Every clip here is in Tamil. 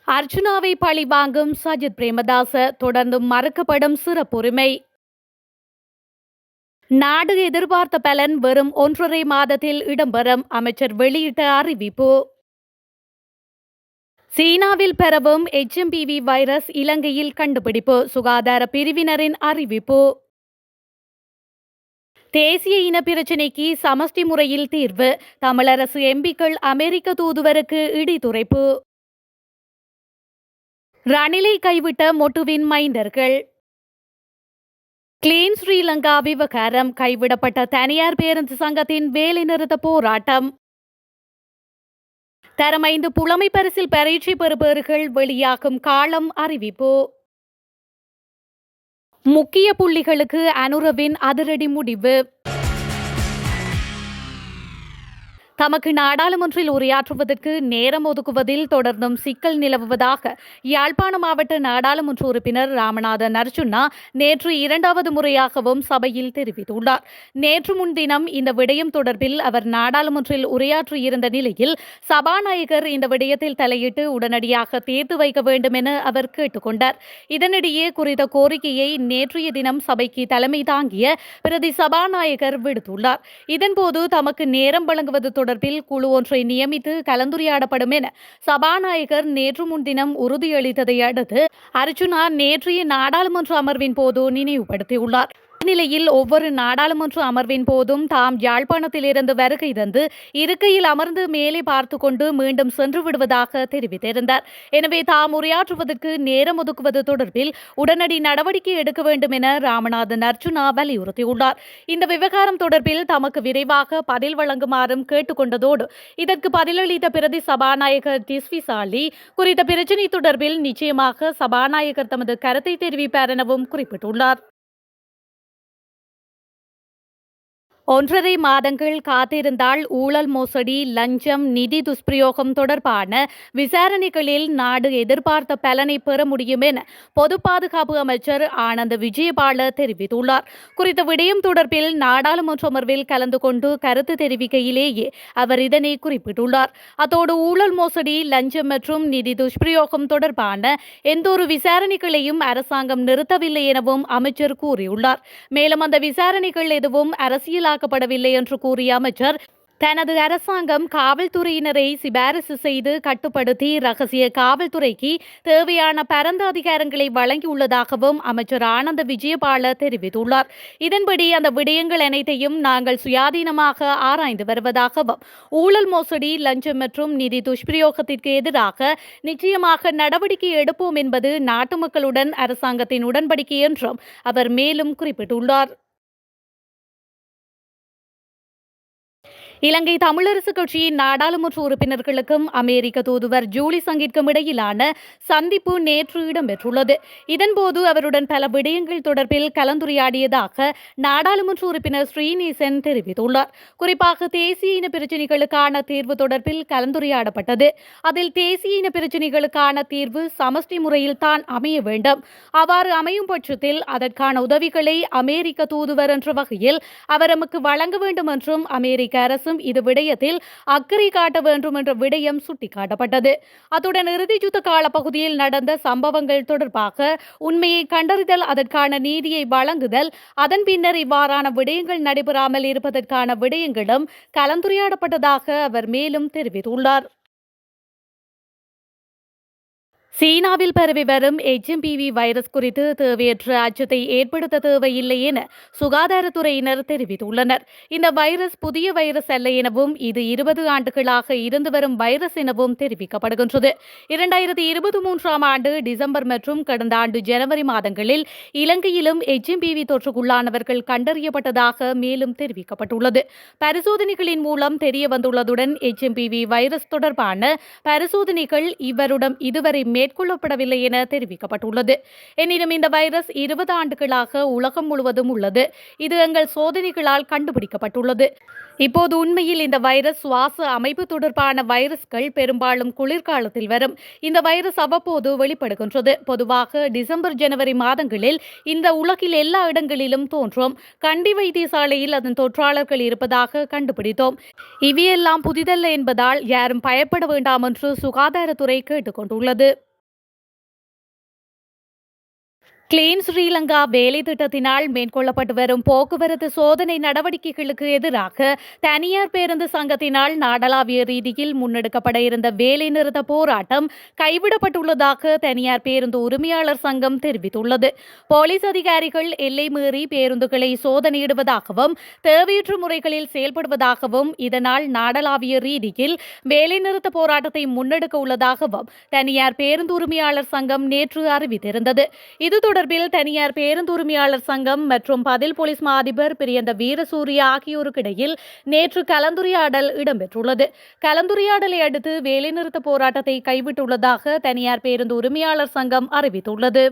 அர்ச்சுனாவை பழிவாங்கும் சஜித் பிரேமதாச தொடர்ந்தும் மறுக்கப்படும் சிறப்புரிமை. நாடு எதிர்பார்த்த பலன் வெறும் 1.5 மாதத்தில் இடம்பெறும் அமைச்சர் வெளியிட்ட அறிவிப்பு. சீனாவில் பரவும் HMPV வைரஸ் இலங்கையில் கண்டுபிடிப்பு சுகாதார பிரிவினரின் அறிவிப்பு. தேசிய இன பிரச்சினைக்கு சமஷ்டி முறையில் தீர்வு தமிழரசு எம்பிக்கள் அமெரிக்க தூதுவருக்கு இடிதுரைப்பு. ரணிலை கைவிட்ட மொட்டுவின் மைந்தர்கள். கிளீன் ஸ்ரீலங்கா விவகாரம் கைவிடப்பட்ட தனியார் பேருந்து சங்கத்தின் வேலைநிறுத்த போராட்டம். தரம் 5 புலமை பரிசில் பரீட்சை பெறுபவர்கள் வெளியாகும் காலம் அறிவிப்பு. முக்கிய புள்ளிகளுக்கு அனுரவின் அதிரடி முடிவு. தமக்கு நாடாளுமன்றில் உரையாற்றுவதற்கு நேரம் ஒதுக்குவதில் தொடர்ந்தும் சிக்கல் நிலவுவதாக யாழ்ப்பாண மாவட்ட நாடாளுமன்ற உறுப்பினர் ராமநாதன் அர்ச்சுனா நேற்று 2வது முறையாகவும் சபையில் தெரிவித்துள்ளார். நேற்று முன்தினம் இந்த விடயம் தொடர்பில் அவர் நாடாளுமன்றில் உரையாற்றியிருந்த நிலையில் சபாநாயகர் இந்த விடயத்தில் தலையிட்டு உடனடியாக தீர்த்து வைக்க வேண்டும் என அவர் கேட்டுக்கொண்டார். இதனிடையே குறித்த கோரிக்கையை நேற்றைய தினம் சபைக்கு தலைமை தாங்கிய பிரதி சபாநாயகர் விடுத்துள்ளார். இதன்போது தமக்கு நேரம் வழங்குவது தொடர்பில் குழு ஒன்றை நியமித்து கலந்துரையாடப்படும் என சபாநாயகர் நேற்று முன்தினம் உறுதியளித்ததை அடுத்து அர்ச்சுனா நேற்றைய நாடாளுமன்ற அமர்வின் போது நினைவுபடுத்தியுள்ளார். இந்நிலையில் ஒவ்வொரு நாடாளுமன்ற அமர்வின் போதும் தாம் யாழ்ப்பாணத்திலிருந்து வருகை தந்து இருக்கையில் அமர்ந்து மேலே பார்த்து கொண்டு மீண்டும் சென்று விடுவதாக தெரிவித்திருந்தார். எனவே தாம் உரையாற்றுவதற்கு நேரம் ஒதுக்குவது தொடர்பில் உடனடி நடவடிக்கை எடுக்க வேண்டும் என ராமநாதன் அர்ச்சுனா வலியுறுத்தியுள்ளார். இந்த விவகாரம் தொடர்பில் தமக்கு விரைவாக பதில் வழங்குமாறும் கேட்டுக்கொண்டதோடு இதற்கு பதிலளித்த பிரதி சபாநாயகர் டிஸ்வி சாலி குறித்த பிரச்சினை தொடர்பில் நிச்சயமாக சபாநாயகர் தமது கருத்தை தெரிவிப்பார் எனவும் குறிப்பிட்டுள்ளார். 1.5 மாதங்கள் காத்திருந்தால் ஊழல் மோசடி லஞ்சம் நிதி துஷ்பிரயோகம் தொடர்பான விசாரணைகளில் நாடு எதிர்பார்த்த பலனை பெற முடியும் என பொது பாதுகாப்பு அமைச்சர் ஆனந்த் விஜயபால தெரிவித்துள்ளார். குறித்த விடயம் தொடர்பில் நாடாளுமன்ற அமர்வில் கலந்து கொண்டு கருத்து தெரிவிக்கையிலேயே அவர் இதனை குறிப்பிட்டுள்ளார். அத்தோடு ஊழல் மோசடி லஞ்சம் மற்றும் நிதி துஷ்பிரயோகம் தொடர்பான எந்தொரு விசாரணைகளையும் அரசாங்கம் நிறுத்தவில்லை எனவும் அமைச்சர் கூறியுள்ளார். மேலும் அந்த விசாரணைகள் எதுவும் அரசியல் படவில்லை என்று கூறிய அமைச்சர் தனது அரசாங்கம் காவல்துறையினரை சிபாரிசு செய்து கட்டுப்படுத்தி ரகசிய காவல்துறைக்கு தேவையான பரந்த அதிகாரங்களை வழங்கியுள்ளதாகவும் அமைச்சர் ஆனந்த் விஜயபால தெரிவித்துள்ளார். இதன்படி அந்த விடயங்கள் அனைத்தையும் நாங்கள் சுயாதீனமாக ஆராய்ந்து வருவதாகவும் ஊழல் மோசடி லஞ்சம் மற்றும் நிதி துஷ்பிரயோகத்திற்கு எதிராக நிச்சயமாக நடவடிக்கை எடுப்போம் என்பது நாட்டு மக்களுடன் அரசாங்கத்தின் உடன்படிக்கை என்றும் அவர் மேலும் குறிப்பிட்டுள்ளார். இலங்கை தமிழரசு கட்சியின் நாடாளுமன்ற உறுப்பினர்களுக்கும் அமெரிக்க தூதுவர் ஜூலி சங்கிற்கும் இடையிலான சந்திப்பு நேற்று இடம்பெற்றுள்ளது. இதன்போது அவருடன் பல விடயங்கள் தொடர்பில் கலந்துரையாடியதாக நாடாளுமன்ற உறுப்பினர் ஸ்ரீநேசன் தெரிவித்துள்ளார். குறிப்பாக தேசிய இன பிரச்சினைகளுக்கான தீர்வு தொடர்பில் கலந்துரையாடப்பட்டது. அதில் தேசிய இன பிரச்சினைகளுக்கான தீர்வு சமஷ்டி முறையில் தான் அமைய வேண்டும். அவ்வாறு அமையும் பட்சத்தில் அதற்கான உதவிகளை அமெரிக்க தூதுவர் என்ற வகையில் அவர் நமக்கு வழங்க வேண்டும் என்றும் அமெரிக்க அரசு இது விடயத்தில் அக்கறை காட்ட வேண்டும் என்ற விடயம் சுட்டிக்காட்டப்பட்டது. அத்துடன் இறுதி யுத்த கால பகுதியில் நடந்த சம்பவங்கள் தொடர்பாக உண்மையை கண்டறிதல் அதற்கான நீதியை வழங்குதல் அதன் பின்னர் இவ்வாறான விடயங்கள் நடைபெறாமல் இருப்பதற்கான விடயங்களும் கலந்துரையாடப்பட்டதாக அவர் மேலும் தெரிவித்துள்ளார். சீனாவில் பரவி வரும் HMPV வைரஸ் குறித்து தேவையற்ற அச்சத்தை ஏற்படுத்த தேவையில்லை என சுகாதாரத்துறையினர் தெரிவித்துள்ளனர். இந்த வைரஸ் புதிய வைரஸ் அல்ல எனவும் இது 20 ஆண்டுகளாக இருந்து வரும் வைரஸ் எனவும் தெரிவிக்கப்படுகின்றது. 2023ஆம் ஆண்டு டிசம்பர் மற்றும் கடந்த ஆண்டு ஜனவரி மாதங்களில் இலங்கையிலும் HMPV தொற்றுக்குள்ளானவர்கள் கண்டறியப்பட்டதாக மேலும் தெரிவிக்கப்பட்டுள்ளது. பரிசோதனைகளின் மூலம் தெரிய வந்துள்ளதுடன் HMPV வைரஸ் தொடர்பான பரிசோதனைகள் இவருடன் இதுவரை மேற்கொள்ளப்படவில்லை என தெரிவிக்கப்பட்டுள்ளது. எனினும் இந்த வைரஸ் 20 ஆண்டுகளாக உலகம் முழுவதும் உள்ளது. இது எங்கள் சோதனைகளால் கண்டுபிடிக்கப்பட்டுள்ளது. இப்போது உண்மையில் இந்த வைரஸ் சுவாச அமைப்பு தொடர்பான வைரஸ்கள் பெரும்பாலும் குளிர்காலத்தில் வரும். இந்த வைரஸ் அவ்வப்போது வெளிப்படுகின்றது. பொதுவாக டிசம்பர் ஜனவரி மாதங்களில் இந்த உலகில் எல்லா இடங்களிலும் தோன்றும். கண்டி வைத்தியசாலையில் அதன் தொற்றாளர்கள் இருப்பதாக கண்டுபிடித்தோம். இவையெல்லாம் புதிதல்ல என்பதால் யாரும் பயப்பட வேண்டாம் என்று சுகாதாரத்துறை கேட்டுக் கொண்டுள்ளது. கிளீன் ஸ்ரீலங்கா வேலை திட்டத்தினால் மேற்கொள்ளப்பட்டு வரும் போக்குவரத்து சோதனை நடவடிக்கைகளுக்கு எதிராக தனியார் பேருந்து சங்கத்தினால் நாடளாவிய ரீதியில் முன்னெடுக்கப்பட இருந்த வேலை நிறுத்த போராட்டம் கைவிடப்பட்டுள்ளதாக தனியார் பேருந்து உரிமையாளர் சங்கம் தெரிவித்துள்ளது. போலீஸ் அதிகாரிகள் எல்லை மீறி பேருந்துகளை சோதனையிடுவதாகவும் தேவையற்ற முறைகளில் செயல்படுவதாகவும் இதனால் நாடளாவிய ரீதியில் வேலை நிறுத்த போராட்டத்தை முன்னெடுக்க உள்ளதாகவும் தனியார் பேருந்து உரிமையாளர் சங்கம் நேற்று அறிவித்திருந்தது. இது தொடர்பில் தனியார் பேருந்து உரிமையாளர் சங்கம் மற்றும் பதில் போலீஸ் மா அதிபர் பிரியந்த வீரசூரிய ஆகியோருக்கிடையில் நேற்று கலந்துரையாடல் இடம்பெற்றுள்ளது. கலந்துரையாடலை அடுத்து வேலைநிறுத்த போராட்டத்தை கைவிட்டுள்ளதாக தனியார் பேருந்து உரிமையாளர் சங்கம் அறிவித்துள்ளது.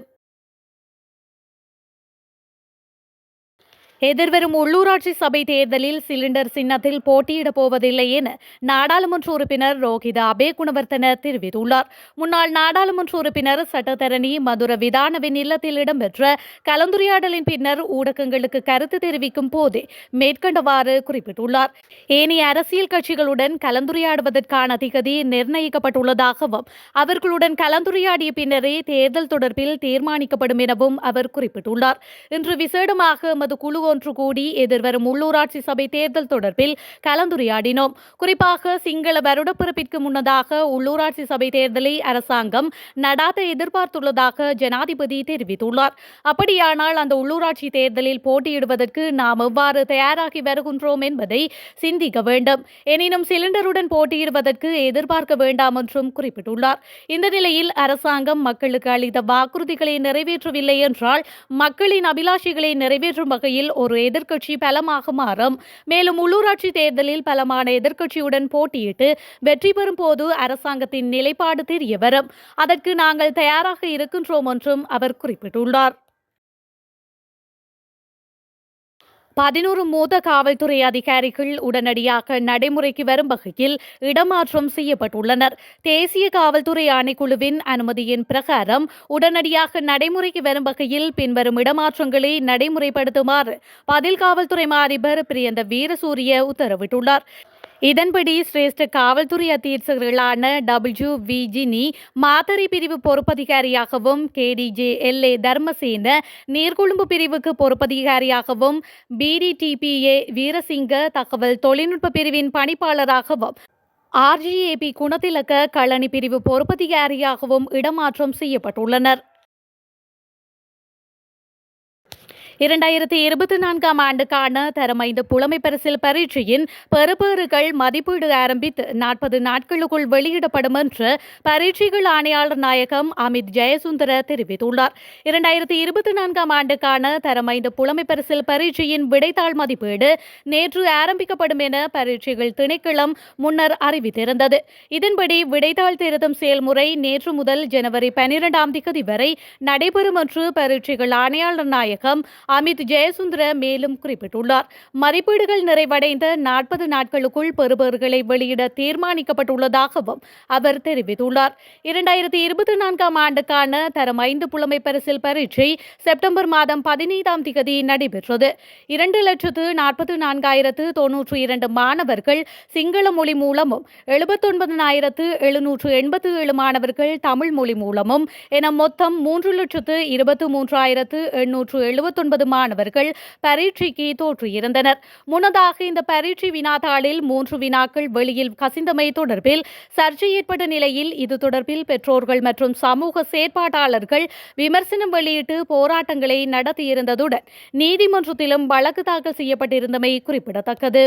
எதிர்வரும் உள்ளூராட்சி சபை தேர்தலில் சிலிண்டர் சின்னத்தில் போட்டியிடப் போவதில்லை என நாடாளுமன்ற உறுப்பினர் ரோஹித அபேகுணவர்த்தன தெரிவித்துள்ளார். முன்னாள் நாடாளுமன்ற உறுப்பினர் சட்டத்தரணி மதுர விதானவின் இல்லத்தில் இடம்பெற்ற கலந்துரையாடலின் பின்னர் ஊடகங்களுக்கு கருத்து தெரிவிக்கும் போதே மேற்கண்டவாறு குறிப்பிட்டுள்ளார். ஏனைய அரசியல் கட்சிகளுடன் கலந்துரையாடுவதற்கான திகதி நிர்ணயிக்கப்பட்டுள்ளதாகவும் அவர்களுடன் கலந்துரையாடிய பின்னரே தேர்தல் தொடர்பில் தீர்மானிக்கப்படும் எனவும் அவர் குறிப்பிட்டுள்ளார். இன்று விசேடமாக எமது குழு ஒன்று கூடி எதிர்வரும் உள்ளூராட்சி சபை தேர்தல் தொடர்பில் கலந்துரையாடினோம். குறிப்பாக சிங்கள வருடப்பிறப்பிற்கு முன்னதாக உள்ளூராட்சி சபை தேர்தலை அரசாங்கம் நடாத்த எதிர்பார்த்துள்ளதாக ஜனாதிபதி தெரிவித்துள்ளார். அப்படியானால் அந்த உள்ளூராட்சி தேர்தலில் போட்டியிடுவதற்கு நாம் எவ்வாறு தயாராகி வருகின்றோம் என்பதை சிந்திக்க வேண்டும். எனினும் சிலிண்டருடன் போட்டியிடுவதற்கு எதிர்பார்க்க வேண்டாம் என்றும் குறிப்பிட்டுள்ளார். இந்த நிலையில் அரசாங்கம் மக்களுக்கு அளித்த வாக்குறுதிகளை நிறைவேற்றவில்லை என்றால் மக்களின் அபிலாஷைகளை நிறைவேற்றும் வகையில் ஒரு எதிர்க்கட்சி பலமாக மாறும். மேலும் உள்ளூராட்சி தேர்தலில் பலமான எதிர்க்கட்சியுடன் போட்டியிட்டு வெற்றி பெறும் போது அரசாங்கத்தின் நிலைப்பாடு தெரிய வரும். அதற்கு நாங்கள் தயாராக இருக்கின்றோம் என்றும் அவர் குறிப்பிட்டுள்ளார். 11 மூத்த காவல்துறை அதிகாரிகள் உடனடியாக நடைமுறைக்கு வரும் வகையில் இடமாற்றம் செய்யப்பட்டுள்ளனர். தேசிய காவல்துறை ஆணைக்குழுவின் அனுமதியின் பிரகாரம் உடனடியாக நடைமுறைக்கு வரும் வகையில் பின்வரும் இடமாற்றங்களை நடைமுறைப்படுத்துமாறு பதில் காவல்துறை மா அதிபர் பிரியந்த வீரசூரிய உத்தரவிட்டுள்ளார். இதன்படி சிரேஷ்ட காவல்துறை அத்தியட்சகர்களான WVஜினி மாத்தறை பிரிவு பொறுப்பதிகாரியாகவும் KDJ LA தர்மசேன நீர்கொழும்பு பிரிவுக்கு பொறுப்பதிகாரியாகவும் BDTPA வீரசிங்க தகவல் தொழில்நுட்ப பிரிவின் பணிப்பாளராகவும் RGAP குணத்திலக்க களனி பிரிவு பொறுப்பதிகாரியாகவும் இடமாற்றம் செய்யப்பட்டுள்ளனர். 2024ஆம் ஆண்டுக்கான தரம் 5 புலமை பரிசில் பரீட்சையின் பெறுபேறுகள் மதிப்பீடு ஆரம்பித்து 40 நாட்களுக்குள் வெளியிடப்படும் என்று பரீட்சைகள் ஆணையாளர் நாயகம் அமித் ஜெயசுந்தர தெரிவித்துள்ளார். 2024ஆம் ஆண்டுக்கான தரம் 5 புலமை பரிசில் பரீட்சையின் விடைத்தாள் மதிப்பீடு நேற்று ஆரம்பிக்கப்படும் என பரீட்சைகள் திணைக்களம் முன்னர் அறிவித்திருந்தது. இதன்படி விடைத்தாள் திருத்தம் செயல்முறை நேற்று முதல் ஜனவரி 12ஆம் தேதி வரை நடைபெறும் என்று பரீட்சைகள் ஆணையாளர் நாயகம் அமித் ஜெயசுந்தர மேலும் குறிப்பிட்டுள்ளார். மதிப்பீடுகள் நிறைவடைந்த 40 நாட்களுக்குள் பெறுபேறுகளை வெளியிட தீர்மானிக்கப்பட்டுள்ளதாகவும் அவர் தெரிவித்துள்ளார். 2024ஆம் ஆண்டுக்கான தரம் 5 புலமை பரிசில் பரீட்சை செப்டம்பர் மாதம் 15ஆம் தேதி நடைபெற்றது. 2,44,092 மாணவர்கள் சிங்கள மொழி மூலமும் 79,787 மாணவர்கள் தமிழ் மொழி மூலமும் என மொத்தம் 3,23,879 மாணவர்கள் பரீட்சைக்கு தோற்றியிருந்தனர். முன்னதாக இந்த பரீட்சை வினாத்தாளில் 3 வினாக்கள் வெளியில் கசிந்தமை தொடர்பில் சர்ச்சை ஏற்பட்ட நிலையில் இது தொடர்பில் பெற்றோர்கள் மற்றும் சமூக செயற்பாட்டாளர்கள் விமர்சனம் வெளியிட்டு போராட்டங்களை நடத்தியிருந்ததுடன் நீதிமன்றத்திலும் வழக்கு தாக்கல் செய்யப்பட்டிருந்தமை குறிப்பிடத்தக்கது.